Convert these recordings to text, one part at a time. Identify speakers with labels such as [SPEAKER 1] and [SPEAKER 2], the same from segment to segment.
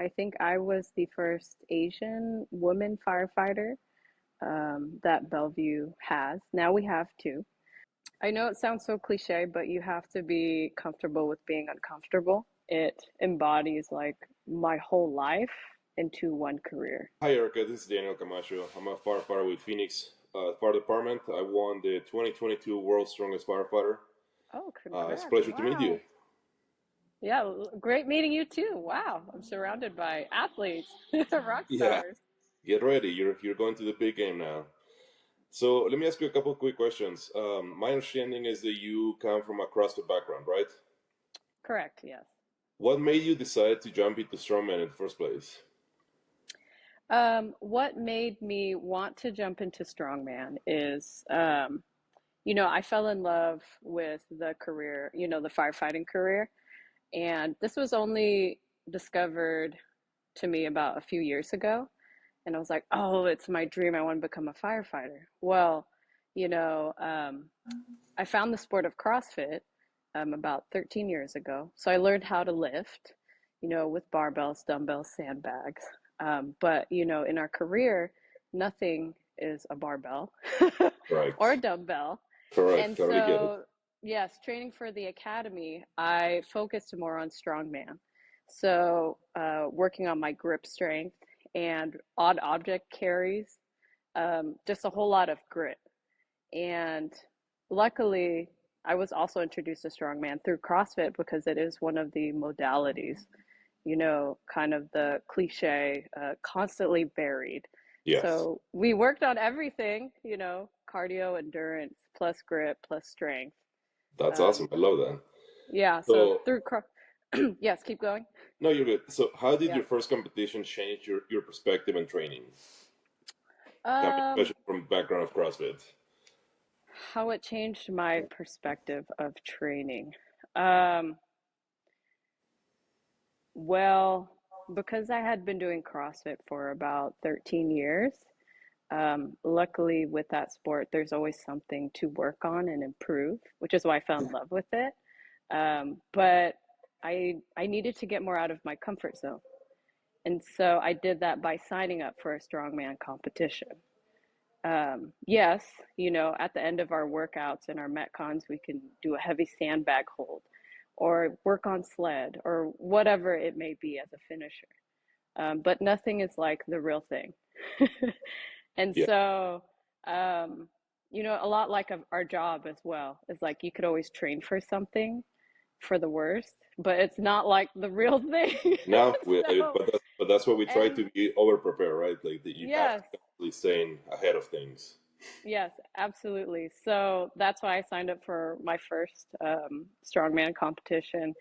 [SPEAKER 1] I think I was the first Asian woman firefighter that Bellevue has. Now we have two. I know it sounds so cliche, but you have to be comfortable with being uncomfortable. It embodies like my whole life into one career.
[SPEAKER 2] Hi, Erica. This is Daniel Camacho. I'm a firefighter with Phoenix Fire Department. I won the 2022 World's Strongest Firefighter.
[SPEAKER 1] Oh,
[SPEAKER 2] It's a
[SPEAKER 1] congrats.
[SPEAKER 2] pleasure to meet you.
[SPEAKER 1] Wow. Yeah, great meeting you too. Wow. I'm surrounded by athletes, rock
[SPEAKER 2] Yeah,
[SPEAKER 1] stars.
[SPEAKER 2] get ready. You're going to the big game now. So let me ask you a couple of quick questions. My understanding is that you come from a CrossFit background, right?
[SPEAKER 1] Correct, yes.
[SPEAKER 2] What made you decide to jump into strongman in the first place?
[SPEAKER 1] What made me want to jump into strongman is, I fell in love with the career, the firefighting career. And this was only discovered to me about a few years ago. And I was like, oh, it's my dream. I want to become a firefighter. Well, you know, um, I found the sport of CrossFit about 13 years ago. So I learned how to lift, with barbells, dumbbells, sandbags. But in our career, nothing is a barbell or a
[SPEAKER 2] Correct.
[SPEAKER 1] dumbbell.
[SPEAKER 2] Correct.
[SPEAKER 1] And
[SPEAKER 2] Totally get it.
[SPEAKER 1] so, yes, training for the academy, I focused more on strongman. So, working on my grip strength and odd object carries, just a whole lot of grit. And luckily, I was also introduced to strongman through CrossFit because it is one of the modalities, kind of the cliche, constantly varied.
[SPEAKER 2] Yes.
[SPEAKER 1] So we worked on everything, cardio, endurance, plus grit, plus strength.
[SPEAKER 2] That's awesome.
[SPEAKER 1] Um,
[SPEAKER 2] I love that.
[SPEAKER 1] yeah, so
[SPEAKER 2] So,
[SPEAKER 1] yes, keep going.
[SPEAKER 2] no, you're good. So, how did
[SPEAKER 1] Yeah.
[SPEAKER 2] your first competition change your perspective and training? Coming
[SPEAKER 1] Um,
[SPEAKER 2] especially from the background of CrossFit.
[SPEAKER 1] how it changed my perspective of training. Um, well, because I had been doing CrossFit for about 13 years, luckily with that sport, there's always something to work on and improve, which is why I fell in love with it. But I needed to get more out of my comfort zone. And so I did that by signing up for a strongman competition. Yes, at the end of our workouts and our metcons, we can do a heavy sandbag hold or work on sled or whatever it may be as a finisher. But nothing is like the real thing. And
[SPEAKER 2] Yeah.
[SPEAKER 1] so, a lot like our job as well is like you could always train for something for the worst, but it's not like the real thing.
[SPEAKER 2] Now,
[SPEAKER 1] So,
[SPEAKER 2] but that's why we try
[SPEAKER 1] and
[SPEAKER 2] to be over prepared, right? Like that you have to
[SPEAKER 1] yes,
[SPEAKER 2] constantly staying ahead of things.
[SPEAKER 1] yes, absolutely. So that's why I signed up for my first strongman competition,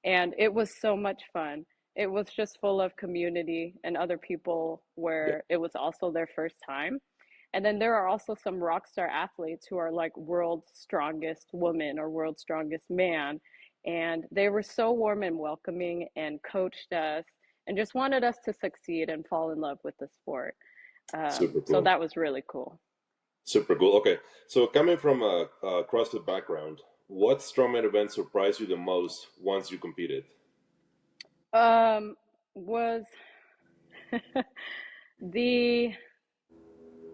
[SPEAKER 1] and it was so much fun. It was just full of community and other people
[SPEAKER 2] Yeah.
[SPEAKER 1] where it was also their first time. And then there are also some rock star athletes who are like world's strongest woman or world's strongest man. And they were so warm and welcoming and coached us and just wanted us to succeed and fall in love with the sport.
[SPEAKER 2] Super
[SPEAKER 1] So
[SPEAKER 2] cool.
[SPEAKER 1] that was really cool.
[SPEAKER 2] Super cool. Okay, so coming from a CrossFit background, what strongman event surprised you the most once you competed?
[SPEAKER 1] Was the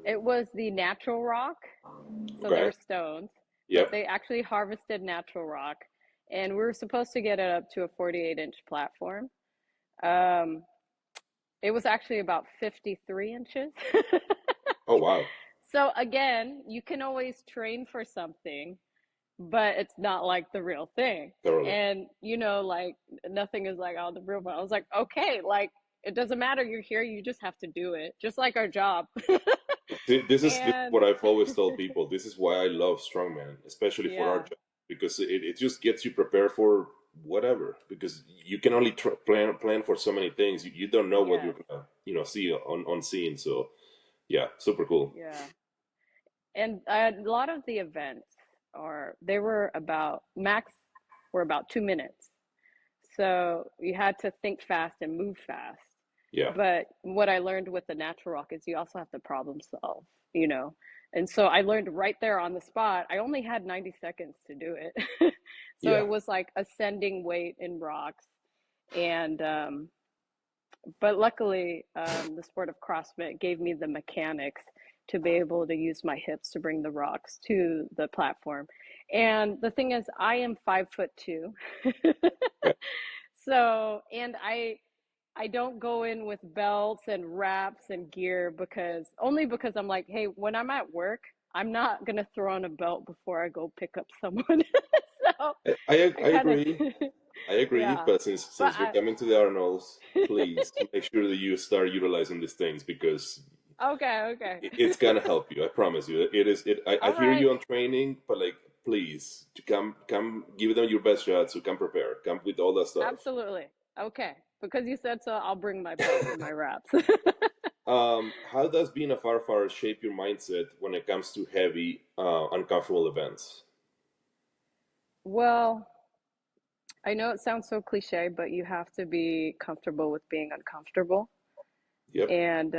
[SPEAKER 1] it was the natural rock. So they
[SPEAKER 2] Okay.
[SPEAKER 1] were stones, but
[SPEAKER 2] Yep.
[SPEAKER 1] they actually harvested natural rock, and we were supposed to get it up to a 48-inch platform. Um, it was actually about 53 inches.
[SPEAKER 2] Oh wow.
[SPEAKER 1] So again, you can always train for something, but it's not like the real thing.
[SPEAKER 2] Totally.
[SPEAKER 1] And like nothing is like, oh, the real one. I was like, okay, like it doesn't matter. You're here. You just have to do it, just like our job.
[SPEAKER 2] This is
[SPEAKER 1] And
[SPEAKER 2] what I've always told people. This is why I love strongman, especially for our
[SPEAKER 1] yeah,
[SPEAKER 2] job, because it just gets you prepared for whatever. Because you can only plan for so many things. You don't know what you're
[SPEAKER 1] yes,
[SPEAKER 2] gonna see on scene. So yeah, super cool.
[SPEAKER 1] yeah. And a lot of the events they were about max were about 2 minutes. So you had to think fast and move fast.
[SPEAKER 2] Yeah.
[SPEAKER 1] But what I learned with the natural rock is you also have to problem solve, you know. And so I learned right there on the spot. I only had 90 seconds to do it. So
[SPEAKER 2] Yeah.
[SPEAKER 1] it was like ascending weight in rocks and but luckily, the sport of CrossFit gave me the mechanics to be able to use my hips to bring the rocks to the platform. And the thing is, I am 5'2".
[SPEAKER 2] Yeah.
[SPEAKER 1] So, and I don't go in with belts and wraps and gear because only because I'm like, hey, when I'm at work, I'm not gonna throw on a belt before I go pick up someone. So I
[SPEAKER 2] I
[SPEAKER 1] kind of,
[SPEAKER 2] agree. I agree,
[SPEAKER 1] yeah.
[SPEAKER 2] but
[SPEAKER 1] But
[SPEAKER 2] since you're coming to the Arnolds, please make sure that you start utilizing these things because
[SPEAKER 1] okay, okay.
[SPEAKER 2] it's gonna help you. I promise you. It is. I
[SPEAKER 1] All
[SPEAKER 2] hear
[SPEAKER 1] right.
[SPEAKER 2] you on training, but like, please, to come, give them your best shot. So come prepared. Come with all that stuff.
[SPEAKER 1] Absolutely. Okay. Because you said so, I'll bring my belt and my wraps.
[SPEAKER 2] How does being a firefighter shape your mindset when it comes to heavy, uncomfortable events?
[SPEAKER 1] Well, I know it sounds so cliche, but you have to be comfortable with being uncomfortable.
[SPEAKER 2] Yep.
[SPEAKER 1] And,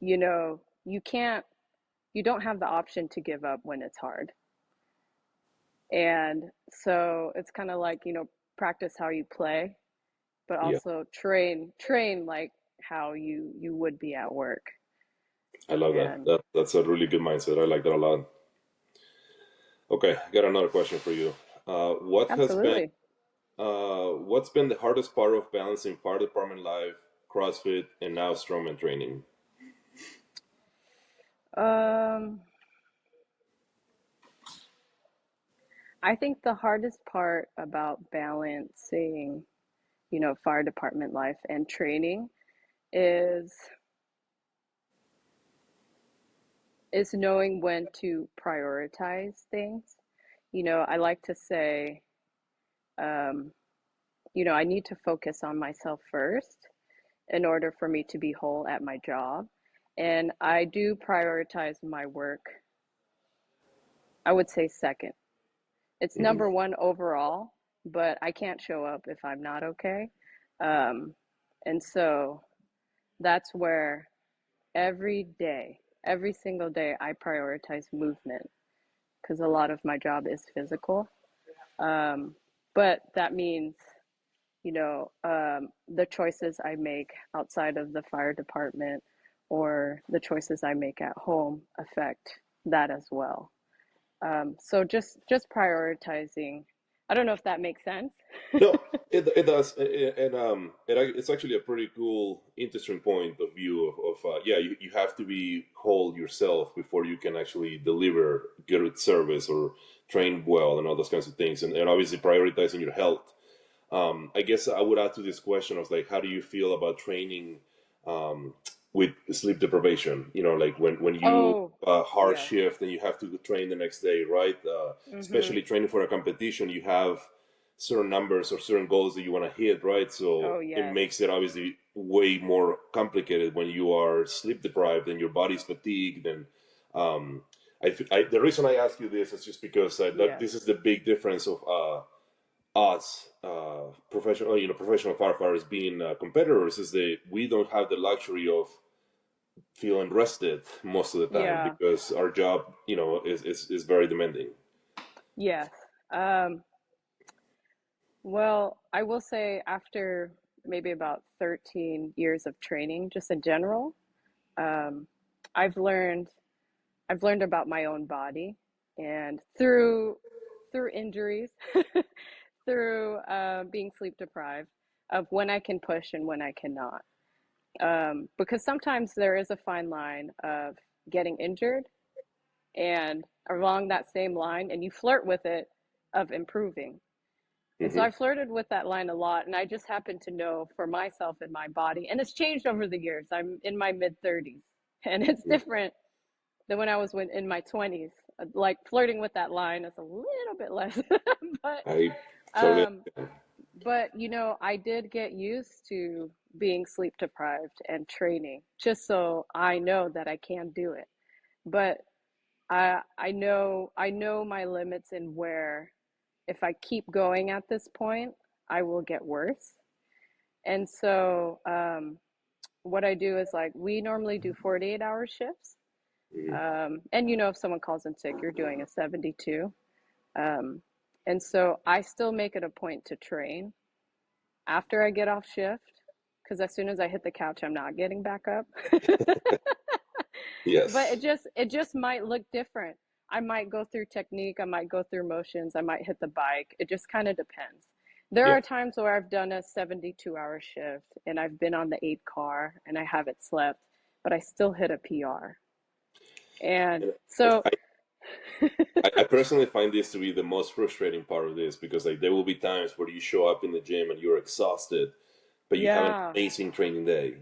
[SPEAKER 1] you can't, you don't have the option to give up when it's hard. And so it's kind of like, practice how you play, but
[SPEAKER 2] Yeah.
[SPEAKER 1] also train like how you would be at work.
[SPEAKER 2] I love that.
[SPEAKER 1] And
[SPEAKER 2] That's a really good mindset. I like that a lot. Okay, I got another question for you. What has been
[SPEAKER 1] absolutely.
[SPEAKER 2] what's been the hardest part of balancing fire department life, CrossFit, and now strongman training?
[SPEAKER 1] Um, I think the hardest part about balancing, fire department life and training is is knowing when to prioritize things. I like to say, um, I need to focus on myself first in order for me to be whole at my job. And I do prioritize my work, I would say second. It's
[SPEAKER 2] Hmm.
[SPEAKER 1] number one overall, but I can't show up if I'm not okay. Um, and so that's where every single day, I prioritize movement because a lot of my job is physical. Um, but that means, the choices I make outside of the fire department or the choices I make at home affect that as well. So just prioritizing. I don't know if that makes sense.
[SPEAKER 2] No, it does, it's actually a pretty cool, interesting point of view of yeah, you have to be whole yourself before you can actually deliver good service or train well and all those kinds of things, and obviously prioritizing your health. I guess I would add to this question of like, how do you feel about training um, with sleep deprivation? Like when you
[SPEAKER 1] Oh,
[SPEAKER 2] hard
[SPEAKER 1] yes.
[SPEAKER 2] shift and you have to train the next day, right?
[SPEAKER 1] Mm-hmm.
[SPEAKER 2] Especially training for a competition, you have certain numbers or certain goals that you want to hit, right? So
[SPEAKER 1] Oh,
[SPEAKER 2] it
[SPEAKER 1] yes.
[SPEAKER 2] makes it obviously way more complicated when you are sleep deprived and your body's fatigued. And um, the reason I ask you this is just because that
[SPEAKER 1] Yes.
[SPEAKER 2] this is the big difference of us professional firefighters being competitors is that we don't have the luxury of feeling rested most of the time
[SPEAKER 1] Yeah.
[SPEAKER 2] because our job is very demanding.
[SPEAKER 1] Yes. Um, well, I will say after maybe about 13 years of training, just in general, um, I've learned I've learned about my own body and through injuries, through being sleep deprived, of when I can push and when I cannot. Because sometimes there is a fine line of getting injured and along that same line, and you flirt with it of improving. And so
[SPEAKER 2] Hmm.
[SPEAKER 1] I flirted with that line a lot, and I just happen to know for myself and my body, and it's changed over the years. I'm in my mid 30s, and it's different than when I was in my 20s. Like flirting with that line is a little bit less, but
[SPEAKER 2] I totally
[SPEAKER 1] um, but I did get used to being sleep deprived and training just so I know that I can do it. But I know my limits and where if I keep going at this point, I will get worse. And so what I do is like we normally do 48-hour shifts.
[SPEAKER 2] understand.
[SPEAKER 1] And if someone calls in sick, you're doing a 72. Um, and so I still make it a point to train after I get off shift because as soon as I hit the couch, I'm not getting back up. But
[SPEAKER 2] Yes.
[SPEAKER 1] it just might look different. I might go through technique, I might go through motions, I might hit the bike. It just kind of depends. There
[SPEAKER 2] Yeah.
[SPEAKER 1] are times where I've done a 72-hour shift and I've been on the 8 car and I haven't slept, but I still hit a PR. And
[SPEAKER 2] And
[SPEAKER 1] so,
[SPEAKER 2] I personally find this to be the most frustrating part of this because like there will be times where you show up in the gym and you're exhausted, but you have an
[SPEAKER 1] yeah.
[SPEAKER 2] amazing training day.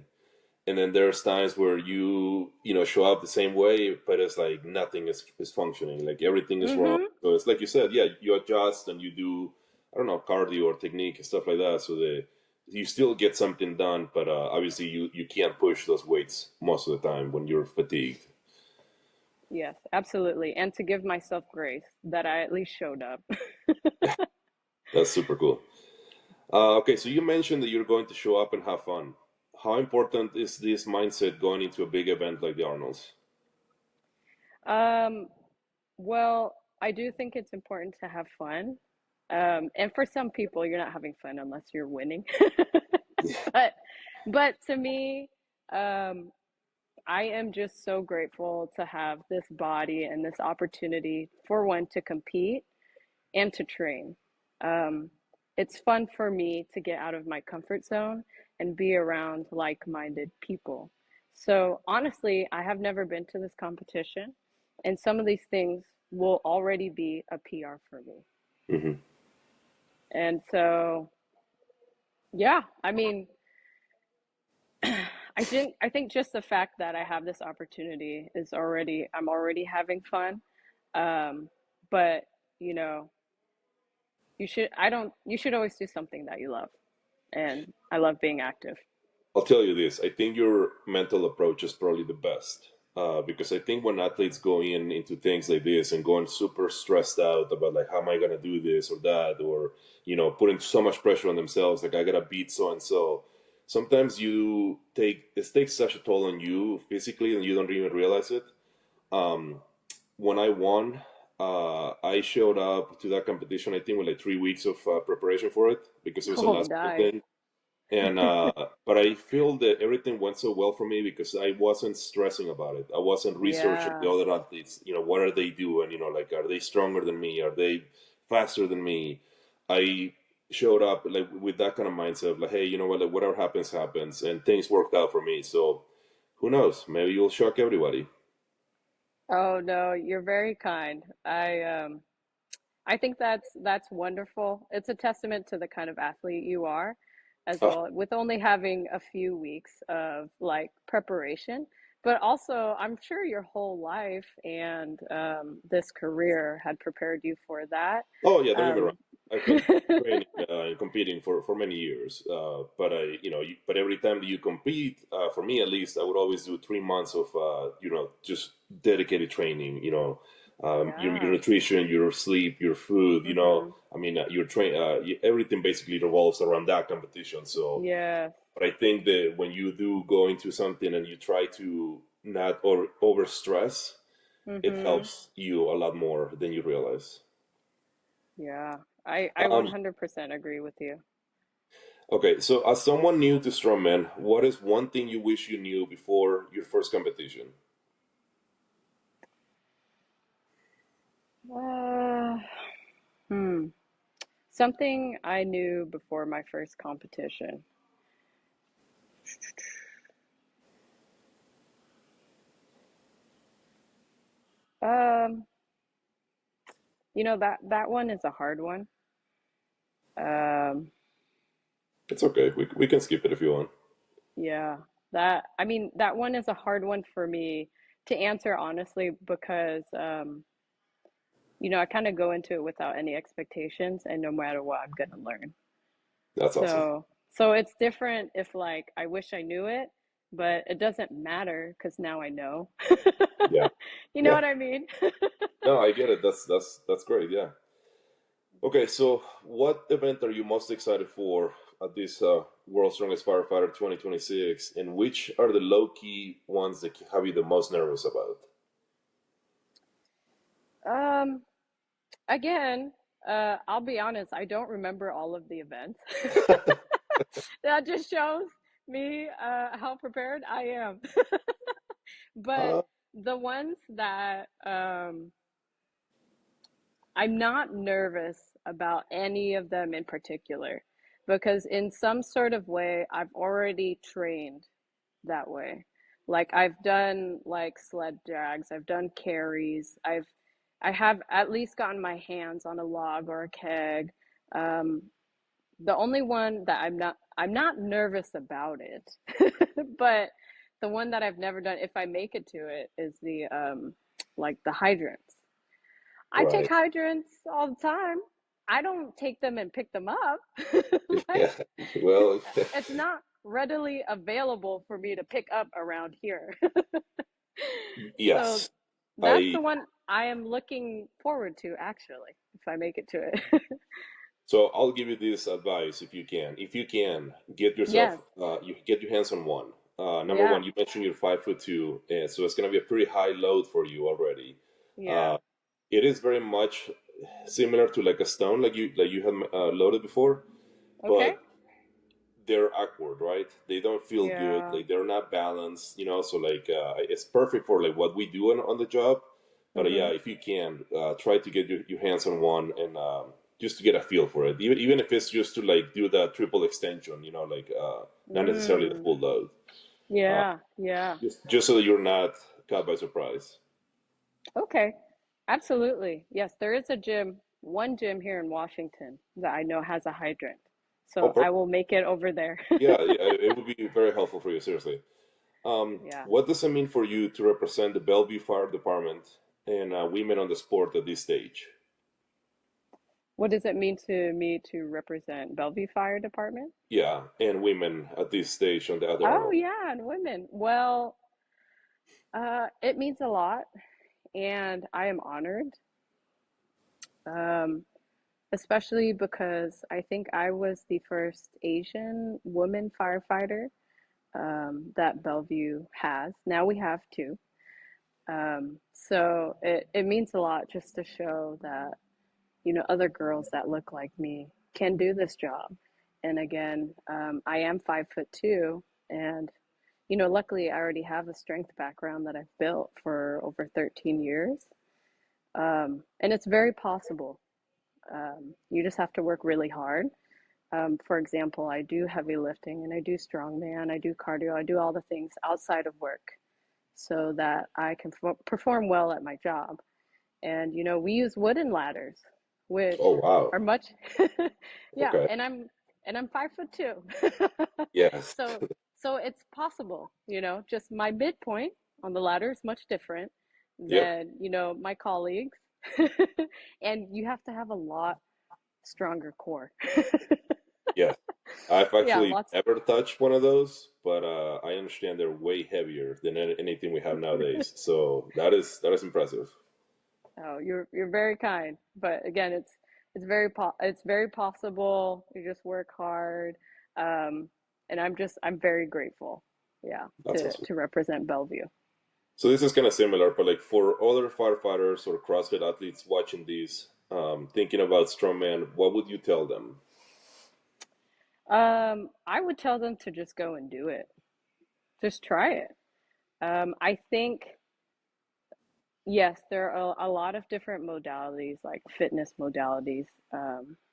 [SPEAKER 2] And then there's times where you show up the same way, but it's like nothing is functioning. Like everything is wrong.
[SPEAKER 1] Mm-hmm.
[SPEAKER 2] So it's like you said, yeah, you adjust and you do, I don't know, cardio or technique and stuff like that. So you still get something done, but obviously you can't push those weights most of the time when you're fatigued.
[SPEAKER 1] Yes, absolutely. And to give myself grace that I at least showed up.
[SPEAKER 2] That's super cool. Okay, so you mentioned that you're going to show up and have fun. How important is this mindset going into a big event like the Arnolds?
[SPEAKER 1] Um, well, I do think it's important to have fun. And for some people, you're not having fun unless you're winning. But but to me, um, I am just so grateful to have this body and this opportunity for one to compete and to train. Um, it's fun for me to get out of my comfort zone and be around like-minded people. So honestly, I have never been to this competition, and some of these things will already be a PR for me.
[SPEAKER 2] Hmm.
[SPEAKER 1] And so, yeah, I mean, I think just the fact that I have this opportunity is already I'm already having fun. Um, but you know, you should I don't you should always do something that you love. And I love being active.
[SPEAKER 2] I'll tell you this. I think your mental approach is probably the best. Because I think when athletes go into things like this and going super stressed out about like how am I gonna do this or that or putting so much pressure on themselves like I gotta beat so and so. Sometimes it takes such a toll on you physically and you don't even realize it. Um, when I won, I showed up to that competition. I think with like 3 weeks of preparation for it because it was a
[SPEAKER 1] Oh,
[SPEAKER 2] last minute
[SPEAKER 1] nice.
[SPEAKER 2] thing. And but I feel that everything went so well for me because I wasn't stressing about it. I wasn't researching the
[SPEAKER 1] Yeah.
[SPEAKER 2] other athletes. What are they doing? Like are they stronger than me? Are they faster than me? I showed up like with that kind of mindset of like, hey, you know what? Like, whatever happens, happens, and things worked out for me. So who knows? Maybe you'll shock everybody.
[SPEAKER 1] Oh no, you're very kind. I think that's wonderful. It's a testament to the kind of athlete you are as
[SPEAKER 2] Ah,
[SPEAKER 1] well, with only having a few weeks of like preparation, but also I'm sure your whole life and this career had prepared you for that.
[SPEAKER 2] oh yeah, don't get me wrong.
[SPEAKER 1] Um,
[SPEAKER 2] I've been training and competing for many years, but but every time that you compete, for me at least, I would always do 3 months of just dedicated training. Your
[SPEAKER 1] yeah.
[SPEAKER 2] nutrition, your sleep, your food.
[SPEAKER 1] Mm-hmm.
[SPEAKER 2] I mean, your everything basically revolves around that competition. So,
[SPEAKER 1] Yeah.
[SPEAKER 2] but I think that when you do go into something and you try to not or over stress, it
[SPEAKER 1] Mm-hmm.
[SPEAKER 2] helps you a lot more than you realize.
[SPEAKER 1] Yeah. I
[SPEAKER 2] Um,
[SPEAKER 1] 100% agree with you.
[SPEAKER 2] Okay, so as someone new to strongman, what is one thing you wish you knew before your first competition?
[SPEAKER 1] Uh, hmm. Something I knew before my first competition. Um, that one is a hard one. Um,
[SPEAKER 2] It's okay. We can skip it if you want.
[SPEAKER 1] yeah, that I mean that one is a hard one for me to answer honestly because I kind of go into it without any expectations and no matter what I'm gonna learn.
[SPEAKER 2] That's awesome.
[SPEAKER 1] So it's different if like I wish I knew it, but it doesn't matter because now I know.
[SPEAKER 2] Yeah,
[SPEAKER 1] You know
[SPEAKER 2] yeah.
[SPEAKER 1] what I mean?
[SPEAKER 2] No, I get it. That's great. Yeah. Okay, so what event are you most excited for at this World's Strongest Firefighter 2026, and which are the low key ones that have you the most nervous about?
[SPEAKER 1] Um, Again, I'll be honest, I don't remember all of the events. That just shows Me, how prepared I am. But
[SPEAKER 2] Uh,
[SPEAKER 1] the ones that I'm not nervous about any of them in particular because in some sort of way I've already trained that way. Like I've done like sled drags, I've done carries, I have at least gotten my hands on a log or a keg. Um, the only one that I'm not nervous about it, but the one that I've never done, if I make it to it, is the like the hydrants. I take
[SPEAKER 2] right.
[SPEAKER 1] hydrants all the time. I don't take them and pick them up.
[SPEAKER 2] Yeah.
[SPEAKER 1] Like
[SPEAKER 2] Well,
[SPEAKER 1] it's not readily available for me to pick up around here. So
[SPEAKER 2] yes.
[SPEAKER 1] that's
[SPEAKER 2] I
[SPEAKER 1] the one I am looking forward to actually, if I make it to it.
[SPEAKER 2] So I'll give you this advice if you can. If you can, get yourself,
[SPEAKER 1] Yes.
[SPEAKER 2] you get your hands on one. Number one,
[SPEAKER 1] Yeah.
[SPEAKER 2] you mentioned you're 5'2", and so it's going to be a pretty high load for you already.
[SPEAKER 1] Yeah.
[SPEAKER 2] Uh, it is very much similar to like a stone, like you have loaded before,
[SPEAKER 1] Okay.
[SPEAKER 2] but they're awkward, right? They don't feel good.
[SPEAKER 1] Yeah.
[SPEAKER 2] Like they're not balanced, So like it's perfect for like what we do on the job. But yeah,
[SPEAKER 1] Mhm.
[SPEAKER 2] if you can, try to get your hands on one and just to get a feel for it. Even if it's just to like do the triple extension, like not necessarily the
[SPEAKER 1] Mm.
[SPEAKER 2] full load. Uh,
[SPEAKER 1] Yeah. Yeah.
[SPEAKER 2] just so that you're not caught by surprise.
[SPEAKER 1] Okay. Absolutely. Yes, there is a gym, one gym here in Washington that I know has a hydrant.
[SPEAKER 2] Oh,
[SPEAKER 1] So I
[SPEAKER 2] perfect.
[SPEAKER 1] will make it over there.
[SPEAKER 2] Yeah, it would be very helpful for you, seriously.
[SPEAKER 1] Yeah.
[SPEAKER 2] What does it mean for you to represent the Bellevue Fire Department and women on the sport at this stage?
[SPEAKER 1] What does it mean to me to represent Bellevue Fire Department?
[SPEAKER 2] Yeah, and women at this stage on the
[SPEAKER 1] Oh,
[SPEAKER 2] Arnold.
[SPEAKER 1] yeah, and women. Well, it means a lot, and I am honored, um, especially because I think I was the first Asian woman firefighter that Bellevue has. Now we have two. So it means a lot just to show that, other girls that look like me can do this job. And again, I am 5'2", and luckily I already have a strength background that I've built for over 13 years. And it's very possible. You just have to work really hard. For example, I do heavy lifting and I do strongman, I do cardio, I do all the things outside of work so that I can perform well at my job. And we use wooden ladders, which
[SPEAKER 2] Oh wow.
[SPEAKER 1] are much, yeah.
[SPEAKER 2] Okay.
[SPEAKER 1] And I'm 5'2",
[SPEAKER 2] Yes.
[SPEAKER 1] so it's possible. Just my midpoint on the ladder is much different
[SPEAKER 2] Yep.
[SPEAKER 1] than my colleagues, and you have to have a lot stronger core.
[SPEAKER 2] Yes. I've
[SPEAKER 1] Yeah,
[SPEAKER 2] actually
[SPEAKER 1] lots.
[SPEAKER 2] never touched one of those, but I understand they're way heavier than anything we have nowadays. So that is impressive.
[SPEAKER 1] Oh, you're very kind, but again, it's very possible. You just work hard, um, and I'm very grateful, yeah,
[SPEAKER 2] That's awesome.
[SPEAKER 1] to represent Bellevue.
[SPEAKER 2] So this is kind of similar, but like for other firefighters or CrossFit athletes watching these, thinking about strongman, what would you tell them?
[SPEAKER 1] I would tell them to just go and do it. Just try it. I think yes, there are a lot of different modalities, like fitness modalities.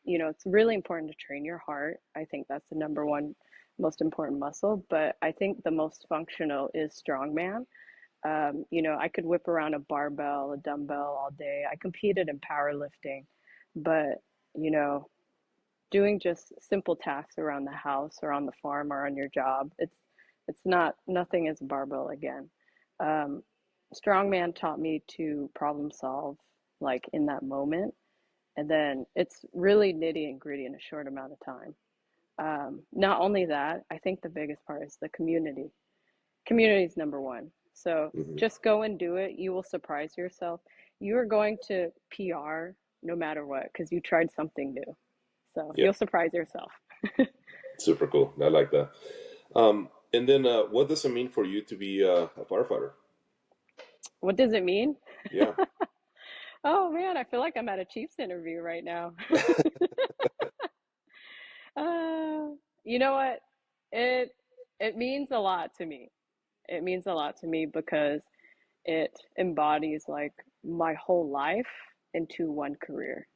[SPEAKER 1] It's really important to train your heart. I think that's the number one most important muscle, but I think the most functional is strongman. I could whip around a barbell, a dumbbell all day. I competed in powerlifting, but you know, doing just simple tasks around the house or on the farm or on your job, it's not nothing is a barbell again. Um, Strongman taught me to problem solve like in that moment, and then it's really nitty and gritty in a short amount of time. Not only that, I think the biggest part is the community. Community is number one. So
[SPEAKER 2] Hmm.
[SPEAKER 1] just go and do it. You will surprise yourself. You are going to PR no matter what because you tried something new. So
[SPEAKER 2] Yeah,
[SPEAKER 1] you'll surprise yourself.
[SPEAKER 2] super cool. I like that. And then, what does it mean for you to be a firefighter?
[SPEAKER 1] What does it mean?
[SPEAKER 2] Yeah.
[SPEAKER 1] Oh man, I feel like I'm at a Chiefs interview right now. You know what? It it means a lot to me. It means a lot to me because it embodies like my whole life into one career.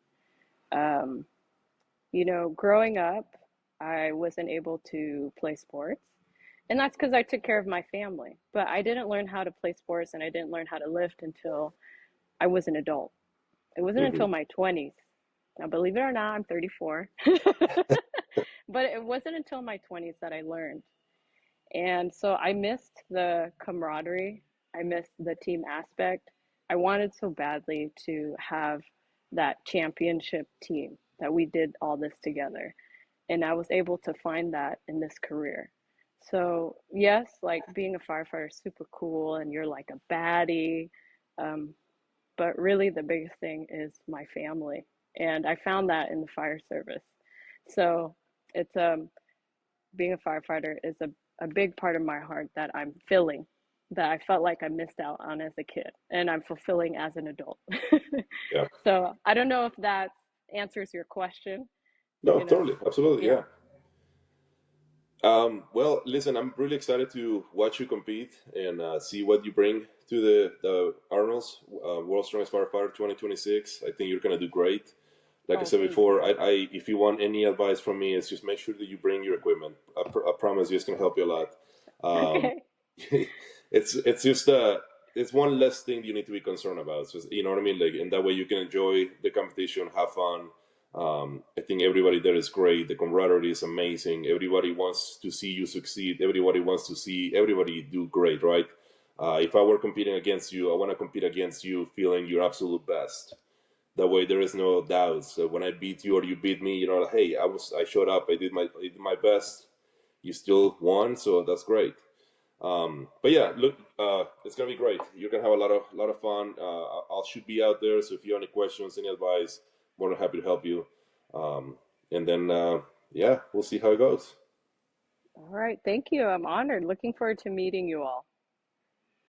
[SPEAKER 1] Um, Growing up, I wasn't able to play sports. And that's because I took care of my family. But I didn't learn how to play sports and I didn't learn how to lift until I was an adult. It wasn't
[SPEAKER 2] Hmm.
[SPEAKER 1] until my 20s. Now, believe it or not, I'm 34. But it wasn't until my 20s that I learned. And so I missed the camaraderie. I missed the team aspect. I wanted so badly to have that championship team that we did all this together. And I was able to find that in this career. So, yes, like being a firefighter is super cool and you're like a baddie. Um, but really, the biggest thing is my family. And I found that in the fire service. So, it's being a firefighter is a big part of my heart that I'm filling, that I felt like I missed out on as a kid, and I'm fulfilling as an adult.
[SPEAKER 2] Yeah.
[SPEAKER 1] So I don't know if that answers your question,
[SPEAKER 2] No,
[SPEAKER 1] you know?
[SPEAKER 2] totally, absolutely,
[SPEAKER 1] Yeah.
[SPEAKER 2] yeah. Well, listen, I'm really excited to watch you compete and see what you bring to the Arnold's World's Strongest Firefighter 2026. I think you're gonna do great. Like I
[SPEAKER 1] Oh,
[SPEAKER 2] said
[SPEAKER 1] thank
[SPEAKER 2] before,
[SPEAKER 1] you.
[SPEAKER 2] I if you want any advice from me, it's just make sure that you bring your equipment. I promise you, it's gonna help you a lot. Um,
[SPEAKER 1] Okay.
[SPEAKER 2] it's just it's one less thing you need to be concerned about. So you know what I mean, like, and that way you can enjoy the competition, have fun. I think everybody there is great. The camaraderie is amazing. Everybody wants to see you succeed. Everybody wants to see everybody do great, right? If I were competing against you, I want to compete against you feeling your absolute best. That way, there is no doubts. So when I beat you or you beat me, you know, hey, I showed up. I did my best. You still won, so that's great. But yeah, look, it's gonna be great. You're gonna have a lot of fun. I'll should be out there. So if you have any questions, any advice, more than happy to help you. Um, and then yeah, we'll see how it goes.
[SPEAKER 1] All right. Thank you. I'm honored. Looking forward to meeting you all.